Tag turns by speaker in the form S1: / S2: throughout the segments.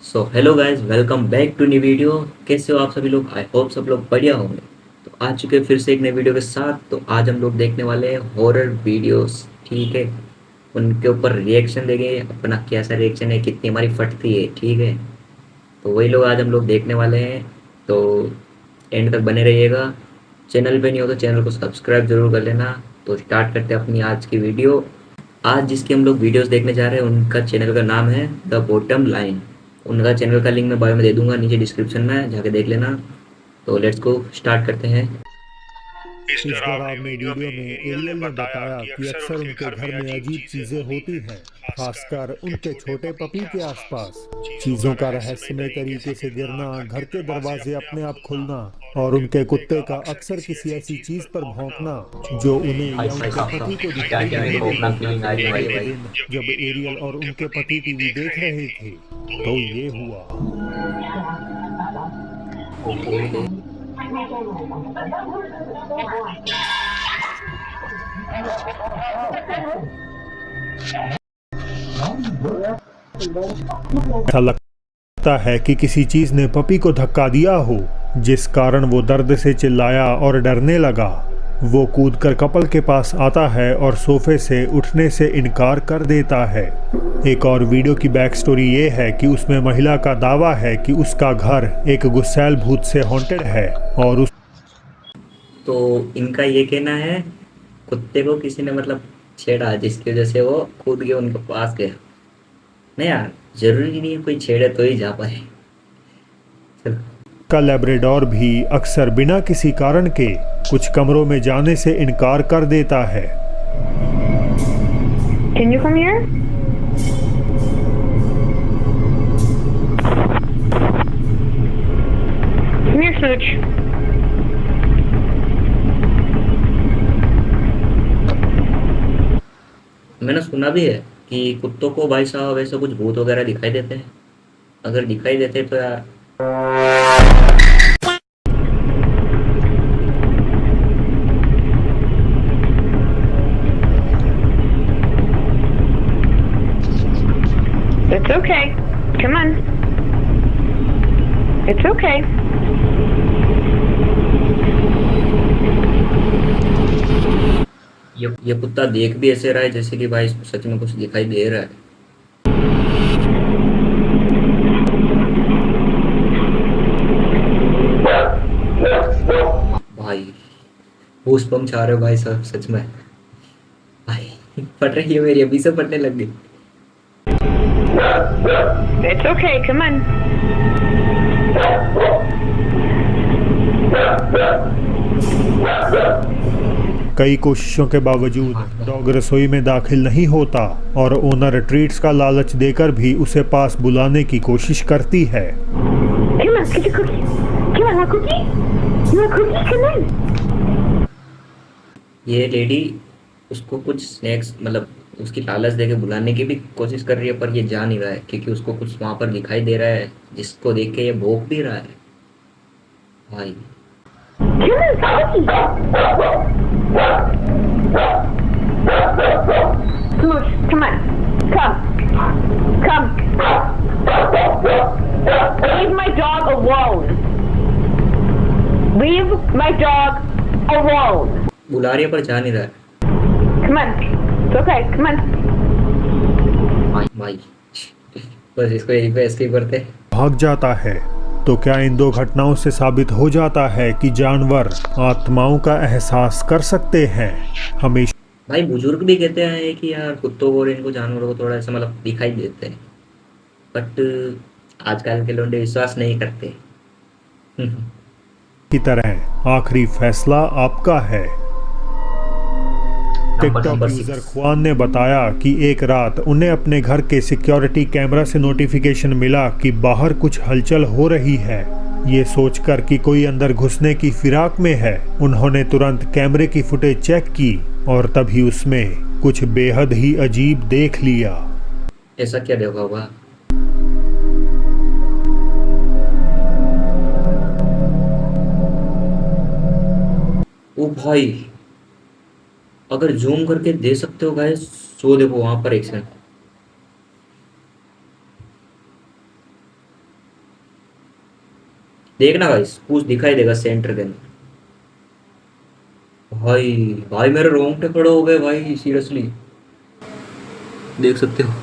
S1: So hello guys, welcome back to new video. कैसे हो आप सभी लोग? आई होप सब लोग बढ़िया होंगे। तो आ चुके हैं फिर से एक नई वीडियो के साथ। तो आज हम लोग देखने वाले हैं हॉरर वीडियोस, ठीक है। उनके ऊपर रिएक्शन देंगे, अपना कैसा रिएक्शन है, कितनी हमारी फटती है, ठीक है। तो वही लोग आज हम लोग देखने वाले हैं। तो एंड तक बने रहिएगा। चैनल पे नहीं हो तो चैनल को सब्सक्राइब जरूर कर लेना। तो स्टार्ट करते हैं अपनी आज की वीडियो। आज जिसकी हम लोग वीडियोस देखने जा रहे हैं उनका चैनल का नाम है द बॉटम लाइन। उनका चैनल का लिंक मैं बायो में दे दूंगा, नीचे डिस्क्रिप्शन में जाके देख लेना। तो लेट्स गो, स्टार्ट करते हैं।
S2: इस डरावनी वीडियो में एरियल ने बताया कि अक्सर उनके घर में अजीब चीजें होती हैं, खासकर उनके छोटे पपी के आसपास। चीजों का रहस्यमय तरीके से गिरना, घर के दरवाजे अपने आप खुलना और उनके कुत्ते का अक्सर किसी ऐसी चीज पर भौंकना जो उन्हें
S1: भाई
S2: या
S1: भाई
S2: उनके
S1: साहब
S2: पति को
S1: साहब, क्या
S2: दिखाई
S1: क्या मेरे
S2: देने
S1: को अपना
S2: लगी।
S1: फीलिंग आ रही है भाई
S2: एक
S1: भाई।
S2: दिन जब एरियल और उनके पति टीवी देख रहे थे तो ये हुआ।
S1: ओके।
S2: ऐसा लगता है कि किसी चीज ने पपी को धक्का दिया हो, जिस कारण वो दर्द से चिल्लाया और डरने लगा। वो कूदकर कपल के पास आता है और सोफे से उठने से इनकार कर देता है। एक और वीडियो की बैक स्टोरी ये है कि उसमें महिला का दावा है कि उसका घर एक गुस्सैल भूत से हॉन्टेड है और उस
S1: तो इनका ये कहना है कुत्ते को किसी ने मतलब छेड़ा, जिसकी वजह से वो कूद के उनके पास गया। नहीं यार, जरूरी नहीं है कोई छेड़े तो ही जा पाए। चलो।
S2: का लेब्राडोर भी अक्सर बिना किसी कारण के कुछ कमरों में जाने से इनकार कर देता है।
S3: Can you come here? Come here, Smooch.
S1: मैंने सुना भी है कि कुत्तों को भाई साहब ऐसे कुछ भूत वगैरह दिखाई देते हैं। अगर दिखाई देते तो यार।
S3: It's okay. Come on. It's okay.
S1: ये कुत्ता देख भी ऐसे रहा है जैसे कि भाई इसको सच में कुछ दिखाई दे रहा है। भाई गूज़बम्स आ रहे हो भाई साहब, सच में। भाई फट रही है मेरी, अभी से फटने लग गई।
S3: It's okay. Come on.
S2: कई कोशिशों के बावजूद डॉग रसोई में दाखिल नहीं होता और ओनर ट्रीट्स का लालच देकर भी उसे पास बुलाने की कोशिश करती है।
S3: Come on. Get your cookie. Come on, want a cookie? You want a cookie? Come on.
S1: ये लेडी उसको कुछ स्नैक्स मतलब उसकी लालच देके बुलाने की भी कोशिश कर रही है, पर ये जा नहीं रहा है क्योंकि उसको कुछ वहां पर दिखाई दे रहा है जिसको देख के ये भौंक भी रहा है भाई।
S3: Come on, cookie. Smooch, come on. Come. Come. Leave my dog alone. Leave my dog alone.
S1: बुला रही है पर जा नहीं रहा है
S3: Come on. It's okay. Come on.
S1: भाई भाई। बस इसको यहीं पे एस्केप करते हैं।
S2: भाग जाता है। तो क्या इन दो घटनाओं से साबित हो जाता है कि जानवर आत्माओं का एहसास कर सकते हैं? हमेशा
S1: भाई बुजुर्ग भी कहते हैं कि यार कुत्तों को और इनको जानवरों को थोड़ा ऐसा मतलब दिखाई देते हैं, बट आजकल के लोग विश्वास नहीं करते।
S2: की तरह आखिरी फैसला आपका है। TikTok
S1: number
S2: user
S1: 6।
S2: खुआन ने बताया कि एक रात उन्हें अपने घर के सिक्योरिटी कैमरा से नोटिफिकेशन मिला कि बाहर कुछ हलचल हो रही है। ये सोचकर कि कोई अंदर घुसने की फिराक में है, उन्होंने तुरंत कैमरे की फुटेज चेक की और तभी उसमें कुछ बेहद ही अजीब देख लिया।
S1: ऐसा क्या देखा होगा? ओ भाई, अगर जूम करके दे सकते हो गाइस तो देखो वहां पर एक सेकंड। देखना भाई, कुछ दिखाई देगा सेंटर के अंदर। भाई भाई मेरे रोंगटे खड़े हो गए भाई, सीरियसली देख सकते हो।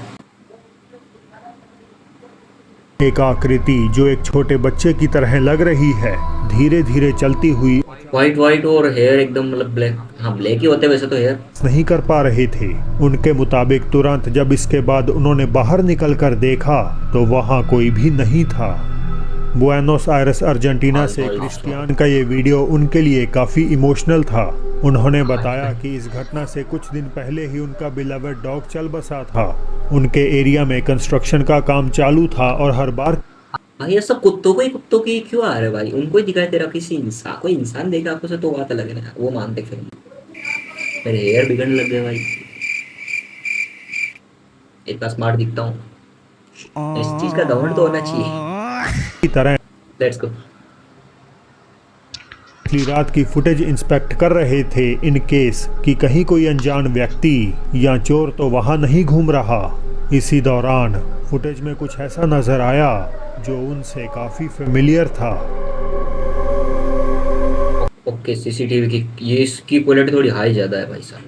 S2: एक आकृति जो एक छोटे बच्चे की तरह लग रही है धीरे धीरे चलती हुई
S1: वाइट वाइट और हेयर एकदम मतलब ब्लैक, हाँ ब्लैक ही होते हैं वैसे तो हेयर।
S2: नहीं कर पा रहे थे। उनके मुताबिक तुरंत जब इसके बाद उन्होंने बाहर निकलकर देखा तो वहां कोई भी नहीं था। बुएनोस आयरेस अर्जेंटीना से क्रिस्टियान का ये वीडियो उनके लिए काफ़ी इमोशनल था। उन्होंने बताया कि इस घटना से कुछ दिन पहले ही उनका बिलवेड डॉग चल बसा था। उनके एरिया में कंस्ट्रक्शन का काम चालू था और हर बार
S1: भाई ये सब कुत्तों की क्यों आ रहे भाई, उनको ही दिखाई दे रहा, किसी इंसान कोई इंसान देगा आपको से तो बात अलग है ना, वो मानते फिर। मेरे हेयर बिगड़ने लग गए भाई, इतना स्मार्ट दिखता हूँ, इस चीज का घमंड तो होना चाहिए।
S2: की तरह
S1: लेट्स गो।
S2: पिछली रात की फुटेज इंस्पेक्ट कर रहे थे इन केस कि कहीं कोई अनजान व्यक्ति या चोर तो वहां नहीं घूम रहा। इसी दौरान फुटेज में कुछ ऐसा नजर आया जो उनसे काफी फेमिलियर था।
S1: ओके सीसीटीवी की ये इसकी क्वालिटी थोड़ी हाई ज्यादा है भाई साहब।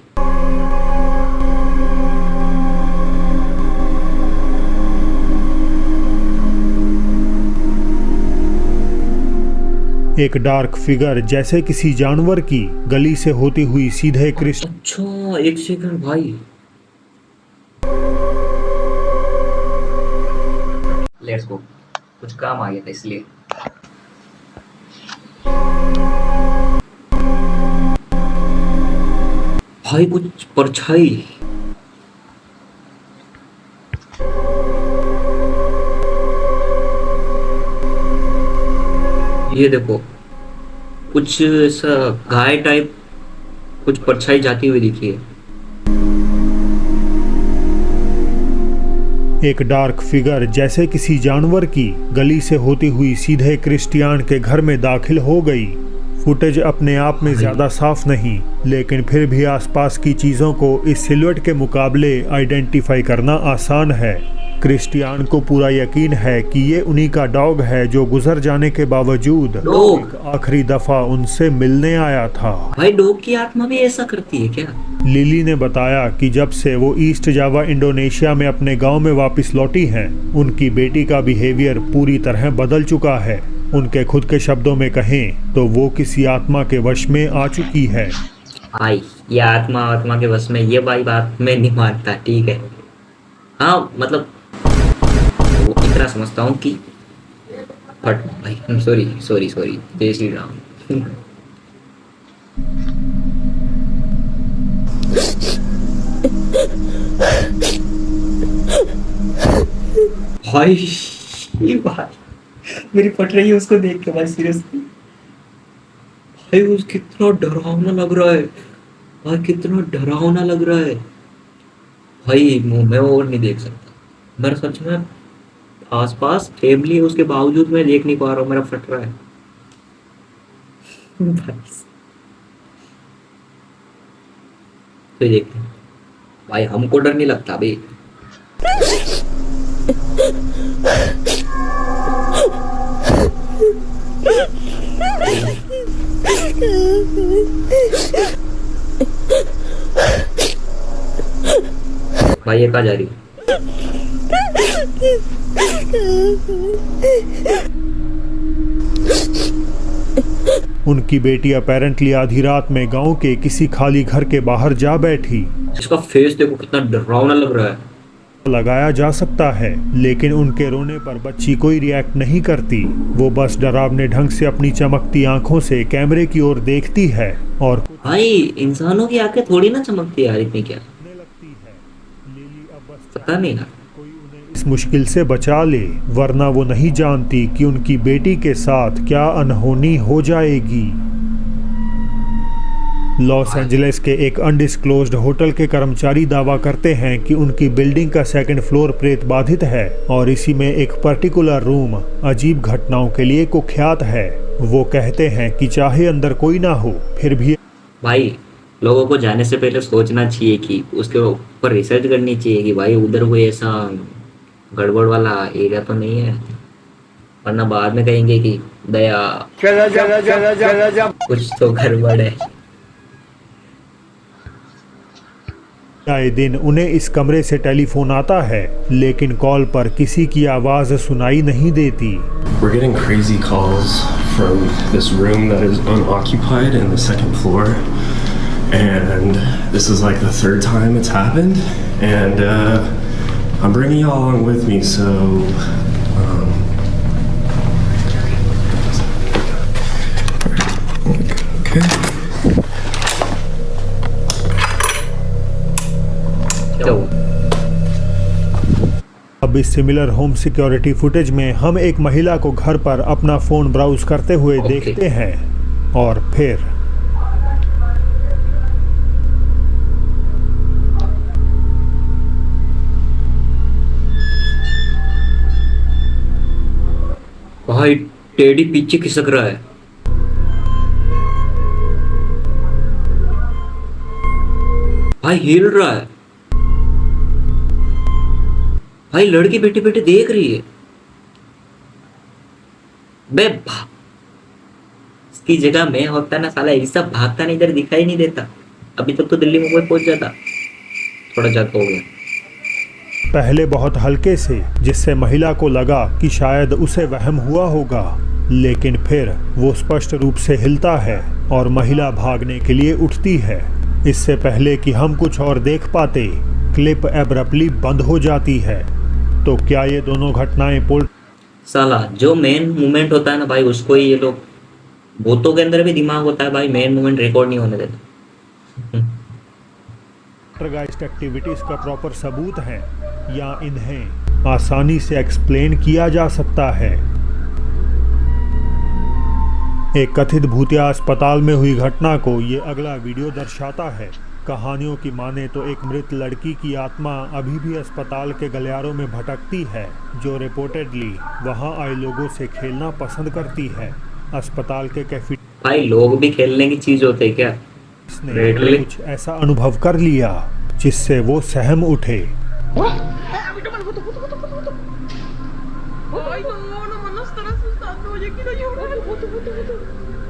S2: एक डार्क फिगर जैसे किसी जानवर की गली से होती हुई सीधे क्रिस्ट
S1: अच्छा एक सेकंड भाई, लेट्स गो, कुछ काम आ गया था इसलिए। भाई कुछ परछाई, ये देखो कुछ ऐसा गाय टाइप कुछ परछाई जाती हुई दिखी है।
S2: एक डार्क फिगर जैसे किसी जानवर की गली से होती हुई सीधे क्रिस्टियान के घर में दाखिल हो गई। फुटेज अपने आप में ज़्यादा साफ नहीं, लेकिन फिर भी आसपास की चीज़ों को इस सिलुएट के मुकाबले आइडेंटिफाई करना आसान है। क्रिस्टियान को पूरा यकीन है कि ये उन्हीं का डॉग है जो गुजर जाने के बावजूद एक आखिरी दफ़ा उनसे मिलने आया था।
S1: भाई डॉग की आत्मा भी ऐसा करती है क्या?
S2: लिली ने बताया कि जब से वो ईस्ट जावा इंडोनेशिया में अपने गांव में वापस लौटी हैं, उनकी बेटी का बिहेवियर पूरी तरह बदल चुका है। उनके खुद के शब्दों में कहें तो वो किसी आत्मा के वश में आ चुकी है।
S1: भाई ये आत्मा के वश में, ये भाई बात मैं नहीं मानता, ठीक है। हाँ मतलब वो इतना समझता हूँ कि फट भाई, सॉरी जय श्री राम। भाई मेरी फट रही है उसको देख के भाई, सीरियसली भाई उस कितना डरावना लग रहा है भाई, कितना डरावना लग रहा है भाई, मैं और नहीं देख सकता। मेरा सच में आसपास फैमिली है उसके बावजूद मैं देख नहीं पा रहा हूँ, मेरा फट रहा है भाई। तो देखते हैं भाई, हमको डर नहीं लगता भाई। भाई ये कहाँ जा रही है?
S2: उनकी बेटी अपेरेंटली आधी रात में गांव के किसी खाली घर के बाहर जा बैठी।
S1: इसका फेस देखो कितना डरावना लग रहा है।
S2: लगाया जा सकता है, लेकिन उनके रोने पर बच्ची कोई रिएक्ट नहीं करती। वो बस डरावने ढंग से अपनी चमकती आंखों से कैमरे की ओर देखती है और
S1: भाई इंसानों की आंखें थोड़ी ना चमकती यार इतनी, क्या पता नहीं यार।
S2: इस मुश्किल से बचा ले, वरना वो नहीं जानती कि उनकी बेटी के साथ क्या अनहोनी हो जाएगी। लॉस एंजलिस के एक अनडिस्क्लोज्ड होटल के कर्मचारी दावा करते हैं कि उनकी बिल्डिंग का सेकंड फ्लोर प्रेत बाधित है और इसी में एक पर्टिकुलर रूम अजीब घटनाओं के लिए कुख्यात है। वो कहते हैं कि चाहे अंदर कोई ना हो, फिर भी
S1: भाई लोगों को जाने से पहले सोचना चाहिए कि उसके ऊपर रिसर्च करनी चाहिए कि भाई उधर कोई ऐसा गड़बड़ वाला एरिया तो नहीं है। वरना बाद में कहेंगे कि दया कुछ तो गड़बड़ है।
S2: आए दिन उन्हें इस कमरे से टेलीफोन आता है, लेकिन कॉल पर किसी की आवाज सुनाई नहीं देती।
S4: We're getting crazy calls from this room that is unoccupied in the second floor, and this is like the third time it's happened, and I'm bringing y'all along with me, so okay.
S1: तो
S2: अब इस similar home security footage में हम एक महिला को घर पर अपना फोन ब्राउज करते हुए
S1: ओके।
S2: देखते हैं और फिर
S1: भाई टेडी पीछे खिसक रहा है। भाई हिल रहा है। भाई लड़की बेटे बेटे देख रही है। इसकी जगह मैं होता ना साला ऐसा भागता नहीं, इधर दिखाई नहीं देता। अभी तक तो दिल्ली में कोई पहुंच जाता। थोड़ा ज्यादा हो गया।
S2: पहले बहुत हल्के से, जिससे महिला को लगा कि शायद उसे वहम हुआ होगा, लेकिन फिर वो स्पष्ट रूप से हिलता है और महिला भागने के लिए उठती है। इससे पहले कि हम कुछ और देख पाते, क्लिप एब्रप्टली बंद हो जाती है। तो क्या ये दोनों घटनाएं
S1: साला जो मेन मूवमेंट होता है ना भाई, उसको ही ये लोग, भूतों के अंदर भी दिमाग होता है भाई, मेन मूवमेंट रिकॉर्ड नहीं होने देते।
S2: पोल्टरगाइस्ट एक्टिविटीज का प्रॉपर सबूत है या इन्हें आसानी से एक्सप्लेन किया जा सकता है। एक कथित भूतिया अस्पताल में हुई घटना को ये अगला वीडियो दर्शाता है। कहानियों की माने तो एक मृत लड़की की आत्मा अभी भी अस्पताल के गलियारों में भटकती है, जो रिपोर्टेडली वहां आए लोगों से खेलना पसंद करती है। अस्पताल के कैफे
S1: भाई लोग भी खेलने की चीज होते हैं क्या?
S2: ने
S1: Literally?
S2: कुछ ऐसा अनुभव कर लिया जिससे वो सहम उठे।
S5: Ay, no, no van a estar asustando. Yo quiero llorar.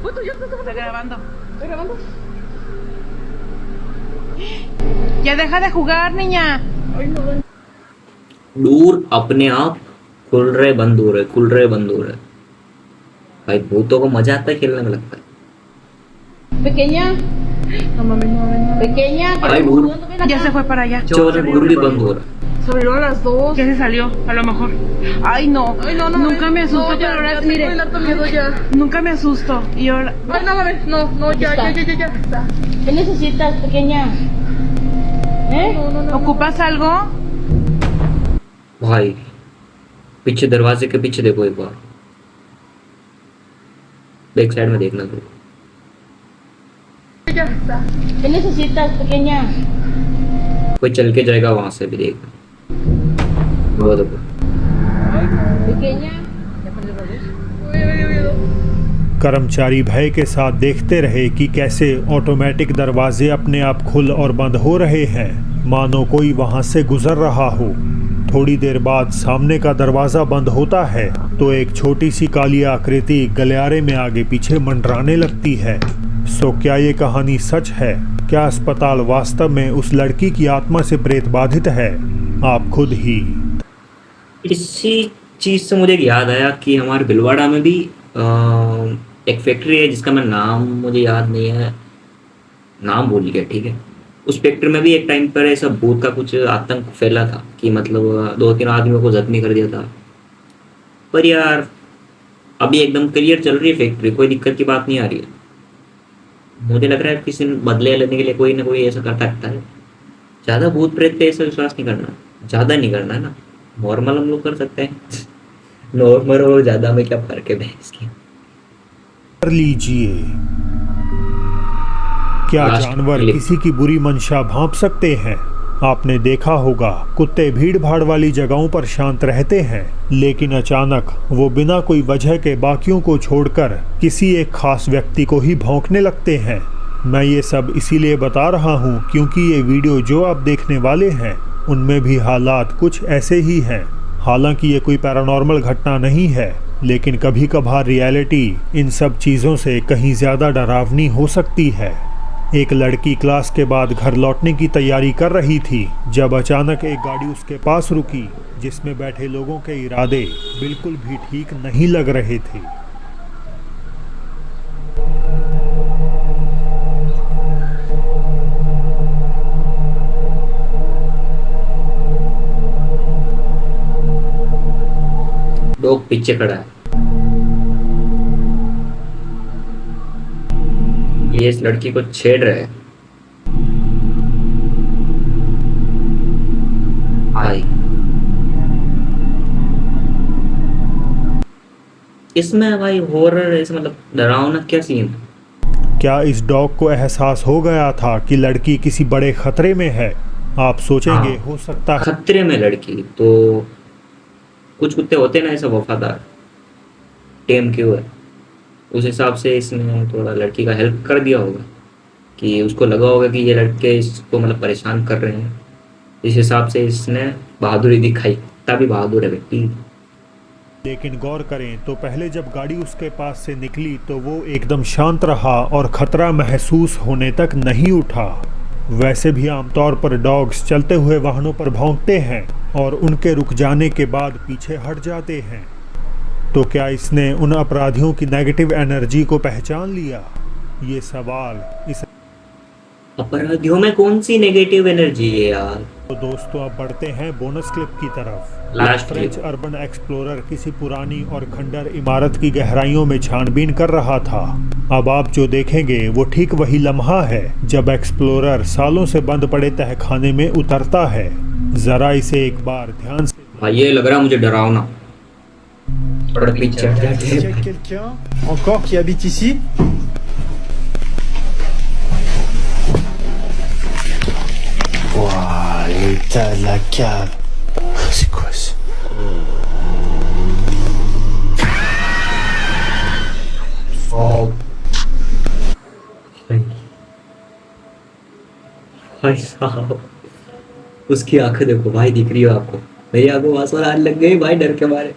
S5: Foto, ya está grabando. ¿Está grabando? Ya deja de jugar, niña. Ay, no.
S1: दूर अपने आप खुल रहे बंद हो रहे, खुल रहे बंद हो रहे। भाई भूतों को मजा आता है खेलने में, लगता है।
S5: Pequeña. No mames, no mames, no. Pequeña.
S1: Ay, Gur.
S5: Ya se fue para allá.
S1: चोर दूर भी बंद हो रहा।
S5: Se abrió a las 2. Ya se salió, a lo mejor. Ay, no. Ay, no, no. Nunca me asusto, no, pero ahora mire. Miedo ya. Nunca me asusto. Y ahora. Ay, no mames, no, no, ya.
S3: ¿Qué necesitas, pequeña?
S5: No. ¿Ocupas algo?
S1: भाई पीछे दरवाजे के पीछे देखो एक बार, back side में देखना तो।
S3: ¿Qué necesitas, pequeña?
S1: कोई चल के जाएगा वहां से भी, देखना वो देखो।
S3: Pequeña.
S2: कर्मचारी भय के साथ देखते रहे कि कैसे ऑटोमेटिक दरवाजे अपने आप खुल और बंद हो रहे हैं, मानो कोई वहां से गुजर रहा हो। थोड़ी देर बाद सामने का दरवाजा बंद होता है तो एक छोटी सी काली आकृति गलियारे में आगे पीछे मंडराने लगती है। सो क्या ये कहानी सच है? क्या अस्पताल वास्तव में उस लड़की की आत्मा से प्रेत बाधित है? आप खुद ही
S1: इसी चीज से मुझे याद आया कि हमारे भिलवाड़ा में भी एक फैक्ट्री है जिसका मैं नाम मुझे याद नहीं है, नाम भूल गया, ठीक है। उस फैक्ट्री में भी एक टाइम पर ऐसा भूत का कुछ आतंक फैला था कि मतलब 2-3 आदमियों को जख्मी कर दिया था। पर यार अभी एकदम क्लियर चल रही है फैक्ट्री, कोई दिक्कत की बात नहीं आ रही है। मुझे लग रहा है किसी ने बदले लेने के लिए कोई ना कोई ऐसा करता रहता है। ज़्यादा भूत प्रेत पे ऐसा विश्वास नहीं करना, ज़्यादा नहीं करना है ना। नॉर्मल हम लोग कर सकते हैं नॉर्मल और ज़्यादा में क्या फ़र्क है भैंस की।
S2: कर लीजिए। क्या
S1: लास्ट
S2: जानवर
S1: क्लिप।
S2: किसी की बुरी मंशा भांप सकते हैं? आपने देखा होगा कुत्ते भीड़ भाड़ वाली जगहों पर शांत रहते हैं, लेकिन अचानक वो बिना कोई वजह के बाकियों को छोड़कर किसी एक खास व्यक्ति को ही भौंकने लगते हैं। मैं ये सब इसीलिए बता रहा हूँ क्योंकि ये वीडियो जो आप देखने वाले हैं उनमें भी हालात कुछ ऐसे ही हैं। हालांकि ये कोई पैरानॉर्मल घटना नहीं है, लेकिन कभी कभार रियलिटी इन सब चीज़ों से कहीं ज़्यादा डरावनी हो सकती है। एक लड़की क्लास के बाद घर लौटने की तैयारी कर रही थी जब अचानक एक गाड़ी उसके पास रुकी जिसमें बैठे लोगों के इरादे बिल्कुल भी ठीक नहीं लग रहे थे।
S1: डॉग पीछे खड़ा है। ये इस लड़की को छेड़ रहे हैं। भाई इसमें भाई हॉरर ऐसे मतलब डरावना क्या सीन।
S2: क्या इस डॉग को एहसास हो गया था कि लड़की किसी बड़े खतरे में है? आप सोचेंगे
S1: हाँ।
S2: हो सकता है
S1: खतरे में लड़की तो कुछ कुत्ते होते ना ऐसा वफादार, टेम क्यों है, उस हिसाब से इसने थोड़ा लड़की का हेल्प कर दिया होगा कि उसको लगा होगा कि ये लड़के इसको मतलब परेशान कर रहे हैं, इस हिसाब से इसने बहादुरी दिखाई। तभी बहादुर है व्यक्ति।
S2: लेकिन गौर करें तो पहले जब गाड़ी उसके पास से निकली तो वो एकदम शांत रहा और खतरा महसूस होने तक नहीं उठा। वैसे भी आमतौर पर डॉग्स चलते हुए वाहनों पर भौंकते हैं और उनके रुक जाने के बाद पीछे हट जाते हैं। तो क्या इसने उन अपराधियों की नेगेटिव एनर्जी को पहचान लिया? ये सवाल इस
S1: अपराधियों में कौन सी नेगेटिव एनर्जी है यार।
S2: तो दोस्तों अब बढ़ते हैं बोनस क्लिप की तरफ।
S1: Last
S2: French
S1: clip.
S2: Urban explorer किसी पुरानी और खंडर इमारत की गहराइयों में छानबीन कर रहा था। अब आप जो देखेंगे वो ठीक वही लम्हा है जब एक्सप्लोरर सालों से बंद पड़े तहखाने में उतरता है। जरा इसे एक बार ध्यान से
S1: भाई ये लग रहा है मुझे डरावना। थोड़ा पीछे हट
S6: Il y
S1: जाते
S6: a
S1: हैं।
S6: quelqu'un encore qui habite ici? Waouh, l'état de la cave. C'est quoi ça?
S1: भाई साहब उसकी आंखें देखो भाई, दिख रही हो आपको? मेरी आंखों में आंसू आने लग गई भाई डर के मारे।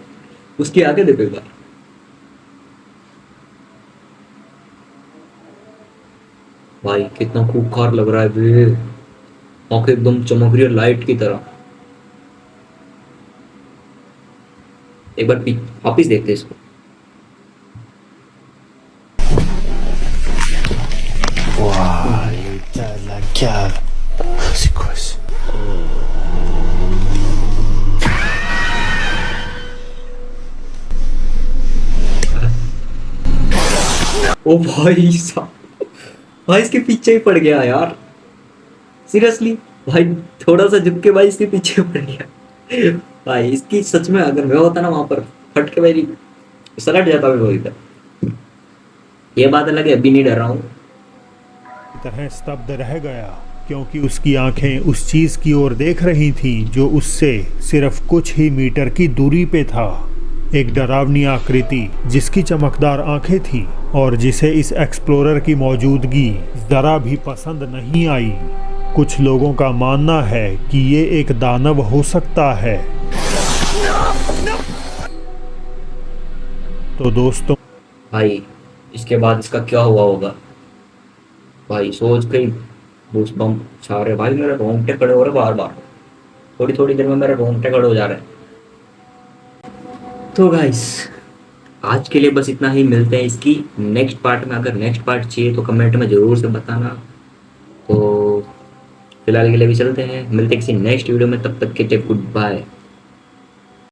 S1: उसकी आंखें देखो एक बार। भाई कितना खूंखार लग रहा है बे, आंखें एकदम चमक रही है लाइट की तरह। एक बार वापिस देखते हैं इसको।
S6: Waouh, l'état de la cave. C'est quoi ça?
S1: ओ भाई साहब, भाई इसके पीछे ही पड़ गया यार। सीरियसली भाई थोड़ा सा झुक के भाई इसके पीछे पड़ गया। भाई इसकी सच में अगर मैं होता ना वहां पर, फट के मेरी सलट जाता मैं वही इधर। ये बात अलग है, अभी नहीं डर रहा हूँ।
S2: तरह स्तब्ध रह गया क्योंकि उसकी आंखें उस चीज की ओर देख रही थीं जो उससे सिर्फ कुछ ही मीटर की दूरी पे था। एक डरावनी आकृति जिसकी चमकदार आंखें थीं और जिसे इस एक्सप्लोरर की मौजूदगी जरा भी पसंद नहीं आई। कुछ लोगों का मानना है कि ये एक दानव हो सकता है। तो दोस्तों
S1: भाई इसके बाद इसका क्या हुआ होगा भाई, सोच के बूस्ट बम छा रहे भाई। मेरे रोंगटे खड़े हो रहे बार बार, थोड़ी थोड़ी देर में मेरे रोंगटे खड़े हो जा रहे हैं। तो गाइस आज के लिए बस इतना ही। मिलते हैं इसकी नेक्स्ट पार्ट में। अगर नेक्स्ट पार्ट चाहिए तो कमेंट में ज़रूर से बताना। तो फिलहाल के लिए भी चलते हैं, मिलते हैं किसी नेक्स्ट वीडियो में। तब तक के लिए गुड बाय।